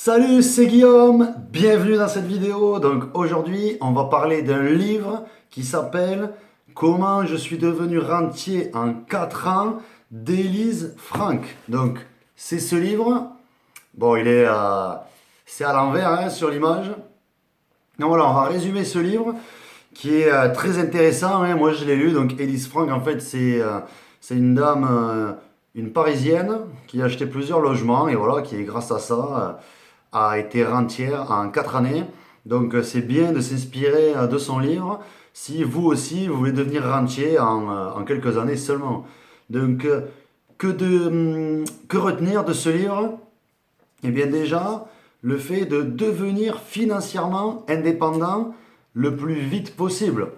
Salut, c'est Guillaume, bienvenue dans cette vidéo. Donc aujourd'hui, on va parler d'un livre qui s'appelle Comment je suis devenu rentier en 4 ans d'Élise Frank. Donc c'est ce livre. Bon, c'est à l'envers hein, sur l'image. Donc voilà, on va résumer ce livre qui est très intéressant, hein. Moi je l'ai lu. Donc Élise Frank, en fait, c'est une dame, une Parisienne qui a acheté plusieurs logements et voilà, qui grâce à ça a été rentière en 4 années. Donc c'est bien de s'inspirer de son livre si vous aussi vous voulez devenir rentier en quelques années seulement. Donc que retenir de ce livre? Eh bien déjà, le fait de devenir financièrement indépendant le plus vite possible.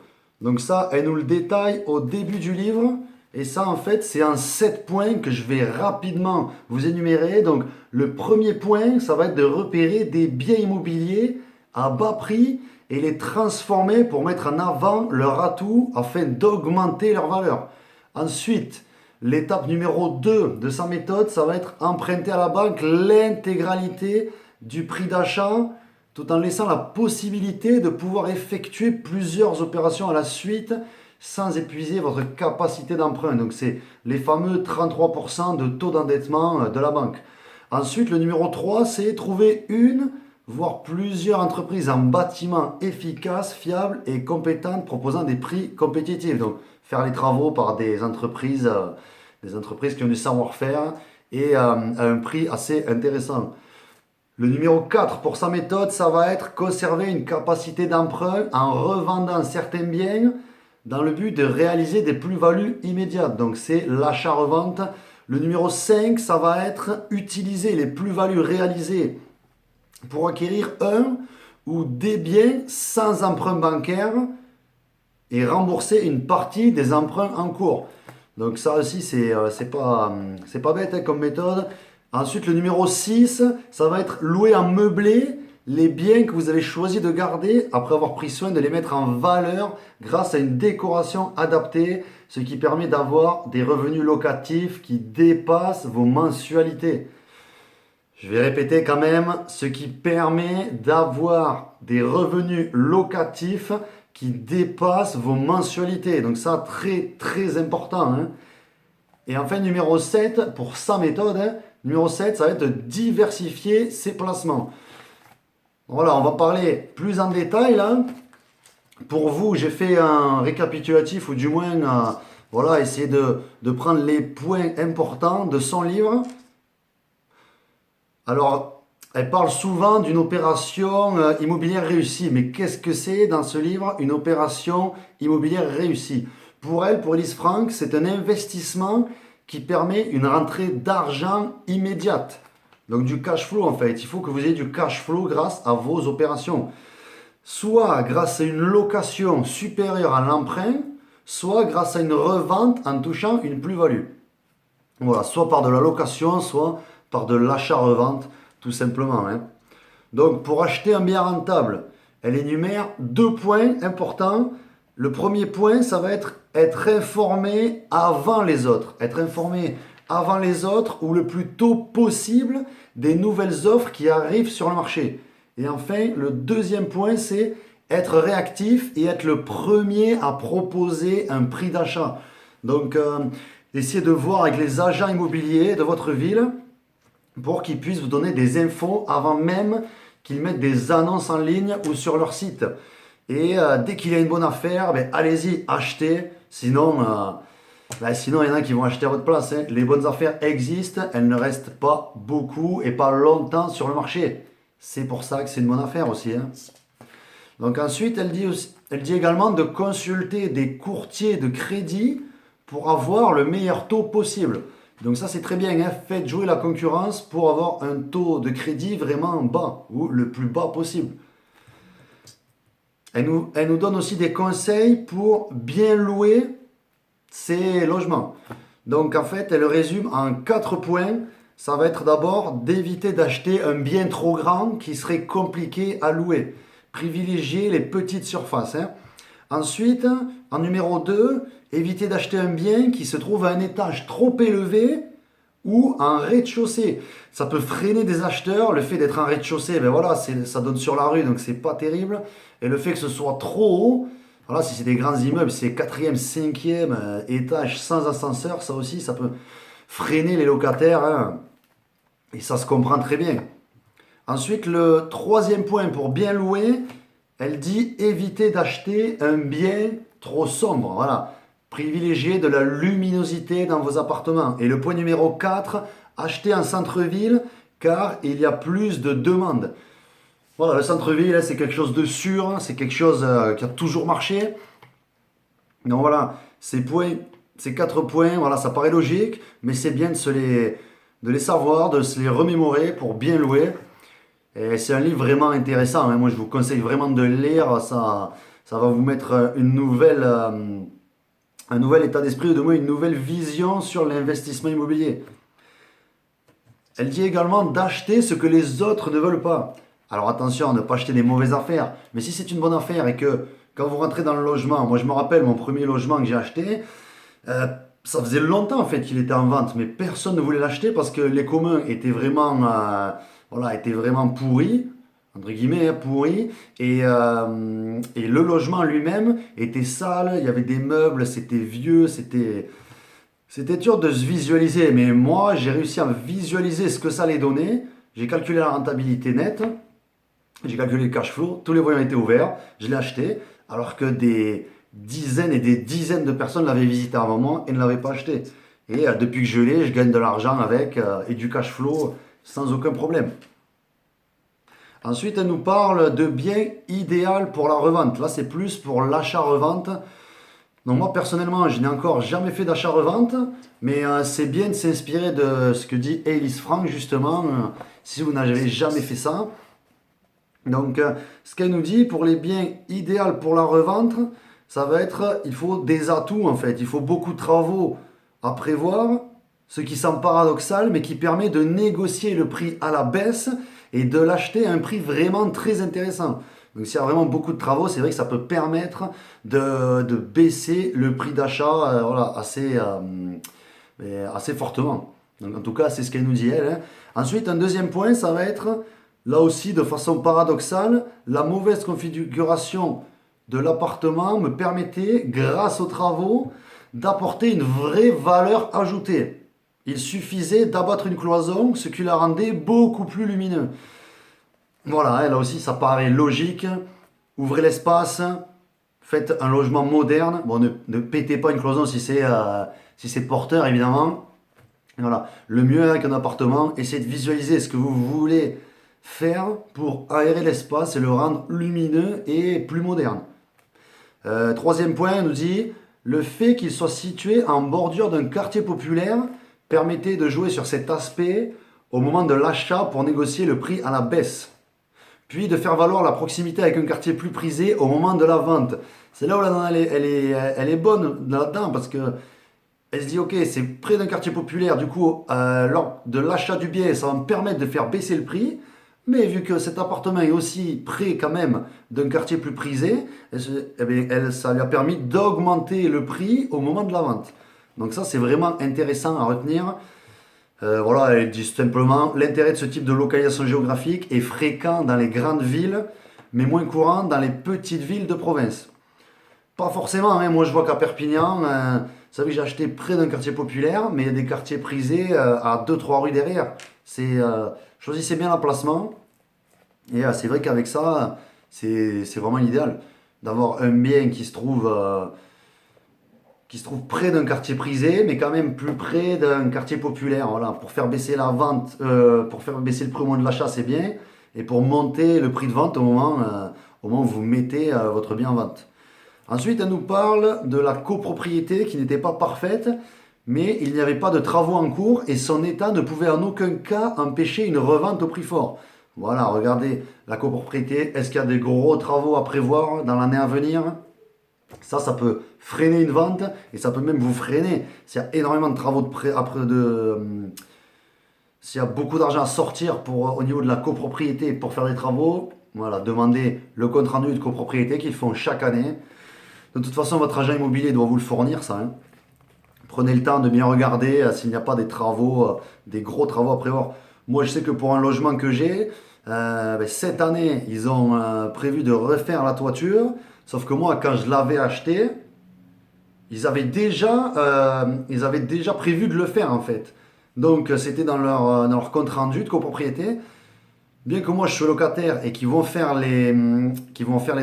Donc ça, elle nous le détaille au début du livre. Et ça, en fait, c'est en 7 points que je vais rapidement vous énumérer. Donc le premier point, ça va être de repérer des biens immobiliers à bas prix et les transformer pour mettre en avant leur atout afin d'augmenter leur valeur. Ensuite, l'étape numéro 2 de sa méthode, ça va être emprunter à la banque l'intégralité du prix d'achat tout en laissant la possibilité de pouvoir effectuer plusieurs opérations à la suite sans épuiser votre capacité d'emprunt. Donc c'est les fameux 33% de taux d'endettement de la banque. Ensuite, le numéro 3, c'est trouver une, voire plusieurs entreprises en bâtiment efficaces, fiables et compétentes proposant des prix compétitifs. Donc faire les travaux par des entreprises qui ont du savoir-faire et à un prix assez intéressant. Le numéro 4 pour sa méthode, ça va être conserver une capacité d'emprunt en revendant certains biens dans le but de réaliser des plus-values immédiates. Donc c'est l'achat-revente. Le numéro 5, ça va être utiliser les plus-values réalisées pour acquérir un ou des biens sans emprunt bancaire et rembourser une partie des emprunts en cours. Donc ça aussi, c'est pas bête hein, comme méthode. Ensuite, le numéro 6, ça va être louer en meublé les biens que vous avez choisi de garder après avoir pris soin de les mettre en valeur grâce à une décoration adaptée, ce qui permet d'avoir des revenus locatifs qui dépassent vos mensualités. Je vais répéter quand même, ce qui permet d'avoir des revenus locatifs qui dépassent vos mensualités. Donc ça, très très important, hein. Et enfin, numéro 7, pour sa méthode, hein, numéro 7, ça va être de diversifier ses placements. Voilà, on va parler plus en détail là. Pour vous, j'ai fait un récapitulatif ou du moins, voilà, essayer de prendre les points importants de son livre. Alors, elle parle souvent d'une opération immobilière réussie. Mais qu'est-ce que c'est dans ce livre une opération immobilière réussie? Pour elle, pour Élise Frank, c'est un investissement qui permet une rentrée d'argent immédiate. Donc du cash flow en fait. Il faut que vous ayez du cash flow grâce à vos opérations. Soit grâce à une location supérieure à l'emprunt, soit grâce à une revente en touchant une plus-value. Voilà, soit par de la location, soit par de l'achat-revente, tout simplement, hein. Donc pour acheter un bien rentable, elle énumère 2 points importants. Le premier point, ça va être informé avant les autres. Être informé avant les autres ou le plus tôt possible des nouvelles offres qui arrivent sur le marché. Et enfin, le deuxième point, c'est être réactif et être le premier à proposer un prix d'achat. Donc, essayez de voir avec les agents immobiliers de votre ville pour qu'ils puissent vous donner des infos avant même qu'ils mettent des annonces en ligne ou sur leur site. Et dès qu'il y a une bonne affaire, ben, allez-y, achetez. Sinon, sinon, il y en a qui vont acheter à votre place, hein. Les bonnes affaires existent, elles ne restent pas beaucoup et pas longtemps sur le marché. C'est pour ça que c'est une bonne affaire aussi, hein. Donc ensuite, elle dit également de consulter des courtiers de crédit pour avoir le meilleur taux possible. Donc ça c'est très bien, hein. Faites jouer la concurrence pour avoir un taux de crédit vraiment bas ou le plus bas possible. Elle nous donne aussi des conseils pour bien louer ses logements. Donc en fait, elle résume en 4 points. Ça va être d'abord d'éviter d'acheter un bien trop grand qui serait compliqué à louer. Privilégier les petites surfaces, hein. Ensuite, en numéro 2, éviter d'acheter un bien qui se trouve à un étage trop élevé ou en rez-de-chaussée. Ça peut freiner des acheteurs. Le fait d'être en rez-de-chaussée, ben voilà, ça donne sur la rue, donc c'est pas terrible. Et le fait que ce soit trop haut, voilà, si c'est des grands immeubles, si c'est quatrième, cinquième étage sans ascenseur, ça aussi, ça peut freiner les locataires, hein. Et ça se comprend très bien. Ensuite, le troisième point pour bien louer, elle dit éviter d'acheter un bien trop sombre. Voilà. Privilégiez de la luminosité dans vos appartements. Et le point numéro 4, acheter en centre-ville car il y a plus de demandes. Voilà, le centre-ville, c'est quelque chose de sûr, c'est quelque chose qui a toujours marché. Donc voilà, ces 4 points, voilà, ça paraît logique, mais c'est bien de les savoir, de se les remémorer pour bien louer. Et c'est un livre vraiment intéressant, hein. Moi, je vous conseille vraiment de le lire. Ça va vous mettre un nouvel état d'esprit, ou de moins une nouvelle vision sur l'investissement immobilier. Elle dit également d'acheter ce que les autres ne veulent pas. Alors attention, ne pas acheter des mauvaises affaires. Mais si c'est une bonne affaire et que quand vous rentrez dans le logement, moi je me rappelle mon premier logement que j'ai acheté, euh, ça faisait longtemps en fait qu'il était en vente, mais personne ne voulait l'acheter parce que les communs étaient vraiment pourris, entre guillemets, hein, pourris, et le logement lui-même était sale, il y avait des meubles, c'était vieux, c'était dur de se visualiser, mais moi j'ai réussi à visualiser ce que ça allait donner. J'ai calculé la rentabilité nette, j'ai calculé le cash flow, tous les voyants étaient ouverts, je l'ai acheté, alors que des dizaines et des dizaines de personnes l'avaient visité avant moi et ne l'avaient pas acheté. Et depuis que je l'ai, je gagne de l'argent avec et du cash flow sans aucun problème. Ensuite, elle nous parle de biens idéal pour la revente. Là, c'est plus pour l'achat-revente. Donc moi, personnellement, je n'ai encore jamais fait d'achat-revente, mais c'est bien de s'inspirer de ce que dit Elise Frank, justement, si vous n'avez jamais fait ça. Donc, ce qu'elle nous dit, pour les biens idéaux pour la revente, ça va être, il faut des atouts en fait, il faut beaucoup de travaux à prévoir, ce qui semble paradoxal, mais qui permet de négocier le prix à la baisse et de l'acheter à un prix vraiment très intéressant. Donc, s'il y a vraiment beaucoup de travaux, c'est vrai que ça peut permettre de baisser le prix d'achat voilà, assez fortement. Donc, en tout cas, c'est ce qu'elle nous dit elle, hein. Ensuite, un deuxième point, ça va être là aussi, de façon paradoxale, la mauvaise configuration de l'appartement me permettait, grâce aux travaux, d'apporter une vraie valeur ajoutée. Il suffisait d'abattre une cloison, ce qui la rendait beaucoup plus lumineux. Voilà, hein, là aussi, ça paraît logique. Ouvrez l'espace, faites un logement moderne. Bon, ne pétez pas une cloison si c'est porteur, évidemment. Voilà, le mieux avec un appartement, essayez de visualiser ce que vous voulez faire pour aérer l'espace et le rendre lumineux et plus moderne. Troisième point, on nous dit le fait qu'il soit situé en bordure d'un quartier populaire permettait de jouer sur cet aspect au moment de l'achat pour négocier le prix à la baisse. Puis de faire valoir la proximité avec un quartier plus prisé au moment de la vente. C'est là où la nana, elle est bonne là-dedans parce que elle se dit ok, c'est près d'un quartier populaire, du coup, lors de l'achat du bien, ça va me permettre de faire baisser le prix. Mais vu que cet appartement est aussi près quand même d'un quartier plus prisé, ça lui a permis d'augmenter le prix au moment de la vente. Donc ça, c'est vraiment intéressant à retenir. Voilà, elle dit simplement, l'intérêt de ce type de localisation géographique est fréquent dans les grandes villes, mais moins courant dans les petites villes de province. Pas forcément, hein. Moi je vois qu'à Perpignan, vous savez, j'ai acheté près d'un quartier populaire, mais il y a des quartiers prisés à 2-3 rues derrière. Choisissez bien l'emplacement. Et c'est vrai qu'avec ça, c'est vraiment l'idéal d'avoir un bien qui se trouve près d'un quartier prisé, mais quand même plus près d'un quartier populaire. Voilà, pour faire baisser la vente, pour faire baisser le prix au moment de l'achat, c'est bien, et pour monter le prix de vente au moment où vous mettez votre bien en vente. Ensuite, elle nous parle de la copropriété qui n'était pas parfaite, mais il n'y avait pas de travaux en cours et son état ne pouvait en aucun cas empêcher une revente au prix fort. Voilà, regardez la copropriété. Est-ce qu'il y a des gros travaux à prévoir dans l'année à venir? Ça peut freiner une vente et ça peut même vous freiner. S'il y a énormément de travaux s'il y a beaucoup d'argent à sortir au niveau de la copropriété pour faire des travaux, voilà, demandez le compte rendu de copropriété qu'ils font chaque année. De toute façon, votre agent immobilier doit vous le fournir, ça, hein, Prenez le temps de bien regarder s'il n'y a pas des travaux, des gros travaux à prévoir. Moi, je sais que pour un logement que j'ai, cette année, ils ont prévu de refaire la toiture. Sauf que moi, quand je l'avais acheté, ils avaient déjà prévu de le faire en fait. Donc, c'était dans leur compte rendu de copropriété. Bien que moi je suis locataire et qu'ils vont faire les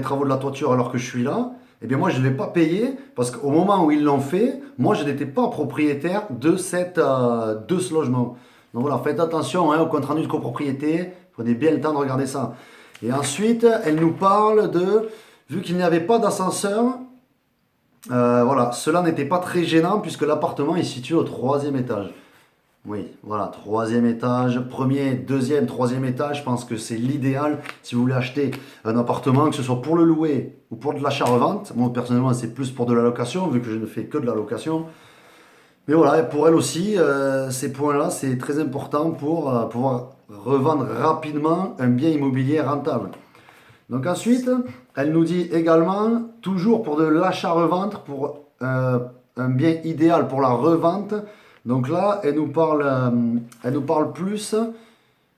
travaux de la toiture alors que je suis là, eh bien moi je ne l'ai pas payé parce qu'au moment où ils l'ont fait, moi je n'étais pas propriétaire de ce logement. Donc voilà, faites attention au compte rendu de copropriété, prenez bien le temps de regarder ça. Et ensuite, elle nous parle vu qu'il n'y avait pas d'ascenseur, voilà, cela n'était pas très gênant puisque l'appartement est situé au troisième étage. Oui, voilà, troisième étage, premier, deuxième, troisième étage, je pense que c'est l'idéal si vous voulez acheter un appartement, que ce soit pour le louer ou pour de l'achat-revente. Moi, personnellement, c'est plus pour de la location, vu que je ne fais que de la location. Mais voilà, pour elle aussi, ces points-là, c'est très important pour pouvoir revendre rapidement un bien immobilier rentable. Donc ensuite, elle nous dit également, toujours pour de l'achat-revente, pour un bien idéal pour la revente. Donc là, elle nous parle plus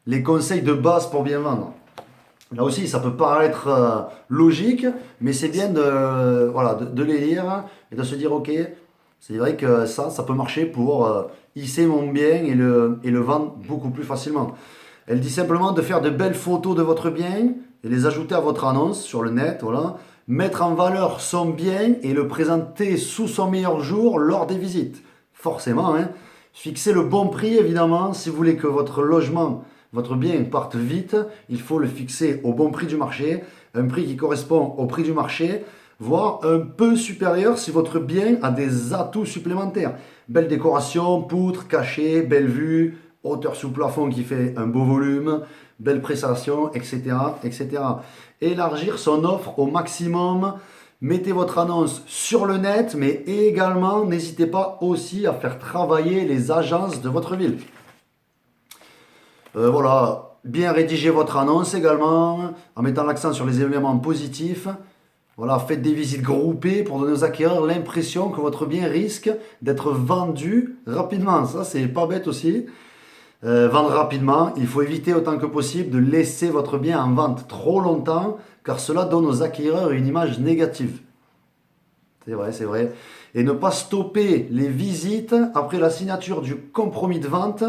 les conseils de base pour bien vendre. Là aussi, ça peut paraître logique, mais c'est bien voilà, de les lire et de se dire, ok, c'est vrai que ça peut marcher pour hisser mon bien et le vendre beaucoup plus facilement. Elle dit simplement de faire de belles photos de votre bien et les ajouter à votre annonce sur le net, voilà. Mettre en valeur son bien et le présenter sous son meilleur jour lors des visites. Forcément, hein. Fixer le bon prix, évidemment. Si vous voulez que votre logement, votre bien parte vite, il faut le fixer au bon prix du marché, un prix qui correspond au prix du marché, voire un peu supérieur si votre bien a des atouts supplémentaires. Belle décoration, poutres, cachets, belle vue, hauteur sous plafond qui fait un beau volume, belle prestation, etc., etc. Élargir son offre au maximum. Mettez votre annonce sur le net, mais également, n'hésitez pas aussi à faire travailler les agences de votre ville. Voilà, bien rédiger votre annonce également, en mettant l'accent sur les éléments positifs. Voilà, faites des visites groupées pour donner aux acquéreurs l'impression que votre bien risque d'être vendu rapidement. Ça, c'est pas bête aussi. Vendre rapidement, il faut éviter autant que possible de laisser votre bien en vente trop longtemps, car cela donne aux acquéreurs une image négative. C'est vrai, c'est vrai. Et ne pas stopper les visites après la signature du compromis de vente,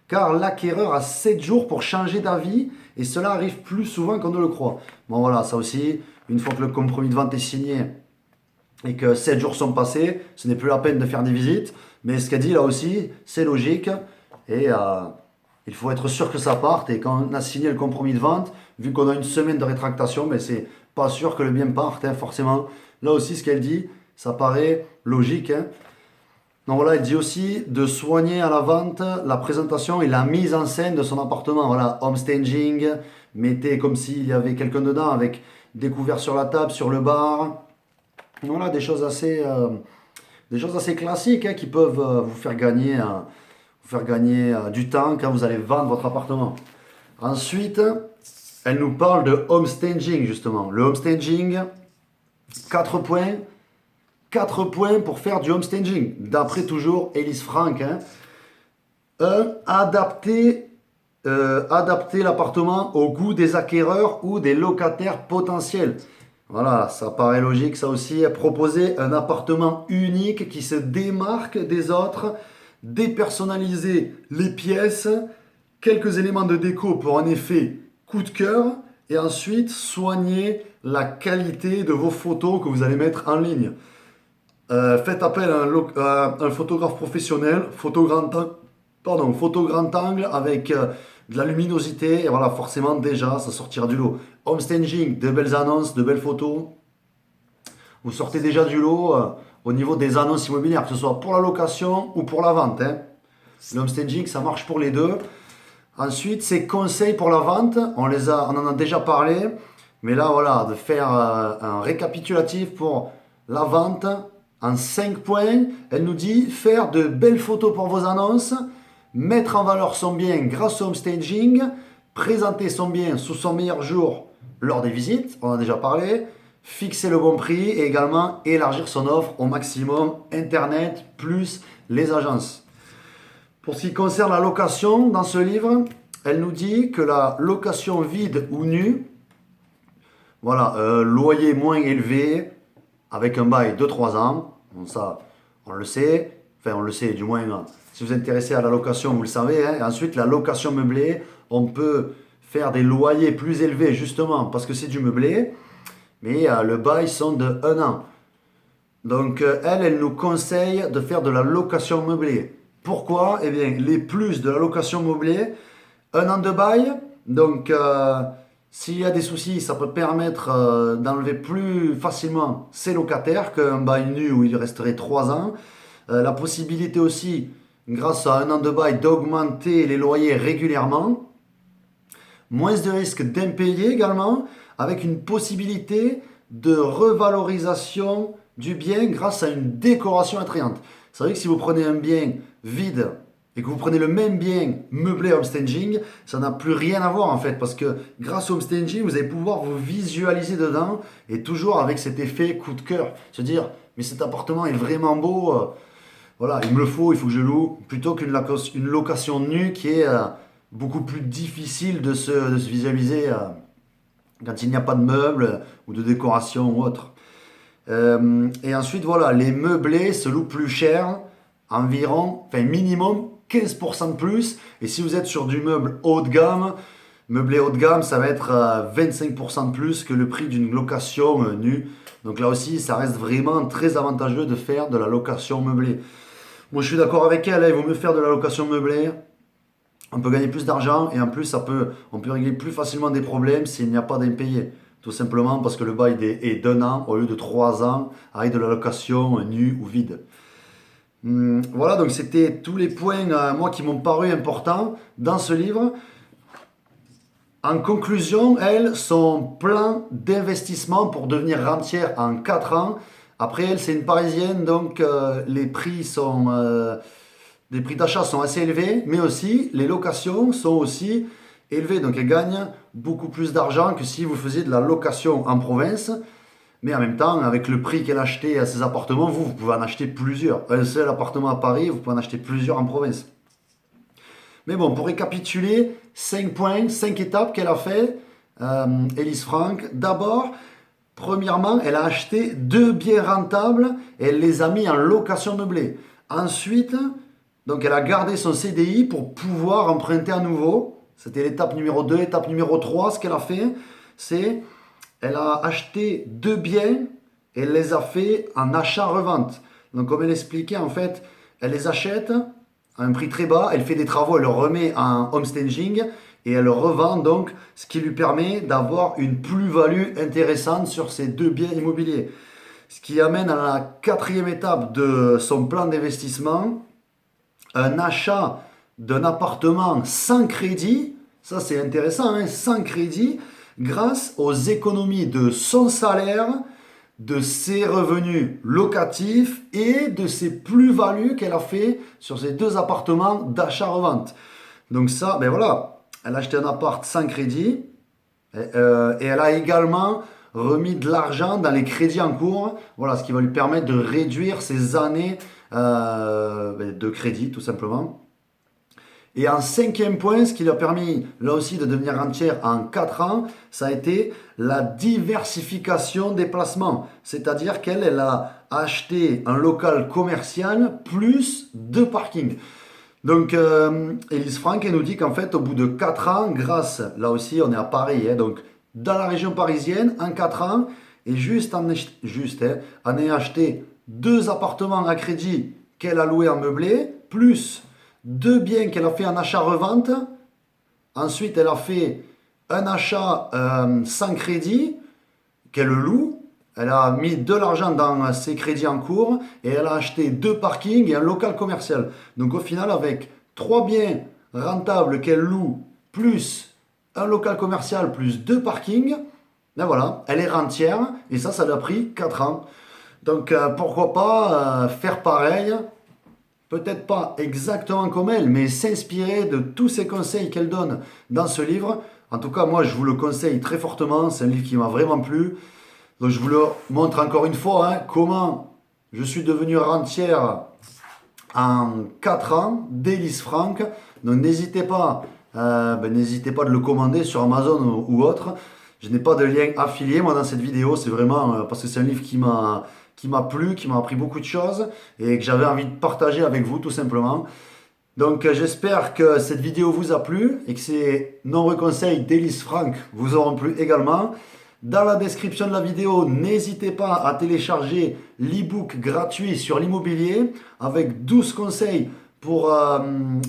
car l'acquéreur a 7 jours pour changer d'avis, et cela arrive plus souvent qu'on ne le croit. Bon voilà, ça aussi, une fois que le compromis de vente est signé et que 7 jours sont passés, ce n'est plus la peine de faire des visites. Mais ce qu'elle dit là aussi, c'est logique. Et il faut être sûr que ça parte. Et quand on a signé le compromis de vente, vu qu'on a une semaine de rétractation, mais c'est pas sûr que le bien parte, hein, forcément. Là aussi, ce qu'elle dit, ça paraît logique. Hein. Donc voilà, elle dit aussi de soigner à la vente la présentation et la mise en scène de son appartement. Voilà, home staging, mettez comme s'il y avait quelqu'un dedans avec des couverts sur la table, sur le bar. Voilà, des choses assez classiques hein, qui peuvent vous faire gagner du temps quand vous allez vendre votre appartement. Ensuite, elle nous parle de home staging justement. Le home staging, 4 points. 4 points pour faire du home staging. D'après toujours Elise Frank. Hein. 1. Adapter l'appartement au goût des acquéreurs ou des locataires potentiels. Voilà, ça paraît logique, ça aussi. Proposer un appartement unique qui se démarque des autres. Dépersonnaliser les pièces. Quelques éléments de déco pour un effet coup de cœur. Et ensuite, soigner la qualité de vos photos que vous allez mettre en ligne. Faites appel à un photographe professionnel, photo grand angle avec de la luminosité. Et voilà, forcément, déjà, ça sortira du lot. Home staging, de belles annonces, de belles photos. Vous sortez déjà du lot au niveau des annonces immobilières, que ce soit pour la location ou pour la vente. Hein. Le home staging, ça marche pour les deux. Ensuite, ces conseils pour la vente, on en a déjà parlé. Mais là, voilà, de faire un récapitulatif pour la vente. En 5 points, elle nous dit faire de belles photos pour vos annonces, mettre en valeur son bien grâce au home staging, présenter son bien sous son meilleur jour lors des visites, on en a déjà parlé, fixer le bon prix et également élargir son offre au maximum, Internet plus les agences. Pour ce qui concerne la location, dans ce livre, elle nous dit que la location vide ou nue, voilà, loyer moins élevé, avec un bail de 3 ans, bon, ça on le sait, enfin on le sait du moins, si vous êtes intéressé à la location, vous le savez, hein. Et ensuite la location meublée, on peut faire des loyers plus élevés justement parce que c'est du meublé, mais le bail sont de 1 an. Donc elle nous conseille de faire de la location meublée. Pourquoi? Eh bien, les plus de la location meublée, 1 an de bail, donc s'il y a des soucis, ça peut permettre d'enlever plus facilement ses locataires qu'un bail nu où il resterait 3 ans. La possibilité aussi, grâce à 1 an de bail, d'augmenter les loyers régulièrement. Moins de risques d'impayés également, avec une possibilité de revalorisation du bien grâce à une décoration attrayante. C'est vrai que si vous prenez un bien vide et que vous prenez le même bien meublé homestaging, ça n'a plus rien à voir en fait, parce que grâce au homestaging, vous allez pouvoir vous visualiser dedans et toujours avec cet effet coup de cœur, se dire mais cet appartement est vraiment beau, voilà, il me le faut, il faut que je loue, plutôt qu'une location nue qui est beaucoup plus difficile de se visualiser quand il n'y a pas de meubles ou de décoration ou autre. Et ensuite, voilà, les meublés se louent plus cher, environ, enfin minimum 15% de plus. Et si vous êtes sur du meuble haut de gamme, meublé haut de gamme, ça va être 25% de plus que le prix d'une location nue. Donc là aussi, ça reste vraiment très avantageux de faire de la location meublée. Moi, je suis d'accord avec elle, il vaut mieux faire de la location meublée. On peut gagner plus d'argent et en plus, on peut régler plus facilement des problèmes s'il n'y a pas d'impayés. Tout simplement parce que le bail est d'1 an au lieu de 3 ans avec de la location nue ou vide. Voilà, donc c'était tous les points, moi, qui m'ont paru importants dans ce livre. En conclusion, elle, son plan d'investissement pour devenir rentière en 4 ans. Après, elle, c'est une Parisienne, donc les prix d'achat sont assez élevés, mais aussi les locations sont aussi élevées. Donc elle gagne beaucoup plus d'argent que si vous faisiez de la location en province. Mais en même temps, avec le prix qu'elle a acheté à ces appartements, vous pouvez en acheter plusieurs. Un seul appartement à Paris, vous pouvez en acheter plusieurs en province. Mais bon, pour récapituler, 5 points, 5 étapes qu'elle a fait, Elise Frank. D'abord, premièrement, elle a acheté 2 biens rentables et elle les a mis en location meublée. Ensuite, donc elle a gardé son CDI pour pouvoir emprunter à nouveau. C'était l'étape numéro 2. Étape numéro 3, ce qu'elle a fait, c'est elle a acheté 2 biens et elle les a fait en achat-revente. Donc comme elle expliquait, en fait, elle les achète à un prix très bas, elle fait des travaux, elle le remet en homestaging et elle le revend donc, ce qui lui permet d'avoir une plus-value intéressante sur ces 2 biens immobiliers. Ce qui amène à la 4e étape de son plan d'investissement, un achat d'un appartement sans crédit, ça c'est intéressant, hein, sans crédit, grâce aux économies de son salaire, de ses revenus locatifs et de ses plus-values qu'elle a fait sur ces 2 appartements d'achat-revente. Donc ça, ben voilà, elle a acheté un appart sans crédit et elle a également remis de l'argent dans les crédits en cours, voilà, ce qui va lui permettre de réduire ses années de crédit tout simplement. Et en 5e point, ce qui lui a permis là aussi de devenir rentière en 4 ans, ça a été la diversification des placements. C'est-à-dire qu'elle a acheté un local commercial plus 2 parkings. Donc Elise Frank, elle nous dit qu'en fait au bout de 4 ans, grâce, là aussi on est à Paris, hein, donc dans la région parisienne, en 4 ans, et en ayant acheté 2 appartements à crédit qu'elle a loués en meublé, plus 2 biens qu'elle a fait en achat-revente. Ensuite, elle a fait un achat sans crédit qu'elle loue. Elle a mis de l'argent dans ses crédits en cours et elle a acheté 2 parkings et un local commercial. Donc au final, avec 3 biens rentables qu'elle loue, plus un local commercial, plus 2 parkings, ben voilà, elle est rentière et ça lui a pris 4 ans. Donc pourquoi pas faire pareil. Peut-être pas exactement comme elle, mais s'inspirer de tous ces conseils qu'elle donne dans ce livre. En tout cas, moi, je vous le conseille très fortement. C'est un livre qui m'a vraiment plu. Donc je vous le montre encore une fois, hein, comment je suis devenu rentière en 4 ans d'Elise Franck. Donc n'hésitez pas, n'hésitez pas de le commander sur Amazon ou autre. Je n'ai pas de lien affilié moi dans cette vidéo, c'est vraiment parce que c'est un livre qui m'a plu, qui m'a appris beaucoup de choses et que j'avais envie de partager avec vous tout simplement. Donc j'espère que cette vidéo vous a plu et que ces nombreux conseils d'Elise Franck vous auront plu également. Dans la description de la vidéo, n'hésitez pas à télécharger l'e-book gratuit sur l'immobilier avec 12 conseils pour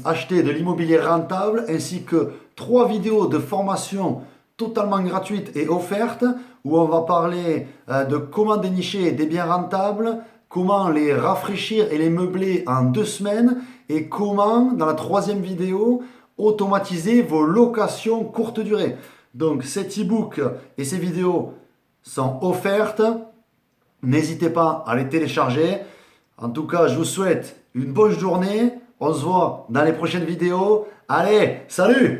acheter de l'immobilier rentable ainsi que 3 vidéos de formation totalement gratuites et offertes où on va parler de comment dénicher des biens rentables, comment les rafraîchir et les meubler en 2 semaines et comment, dans la 3e vidéo, automatiser vos locations courte durée. Donc cet e-book et ces vidéos sont offertes. N'hésitez pas à les télécharger. En tout cas, je vous souhaite une bonne journée. On se voit dans les prochaines vidéos. Allez, salut!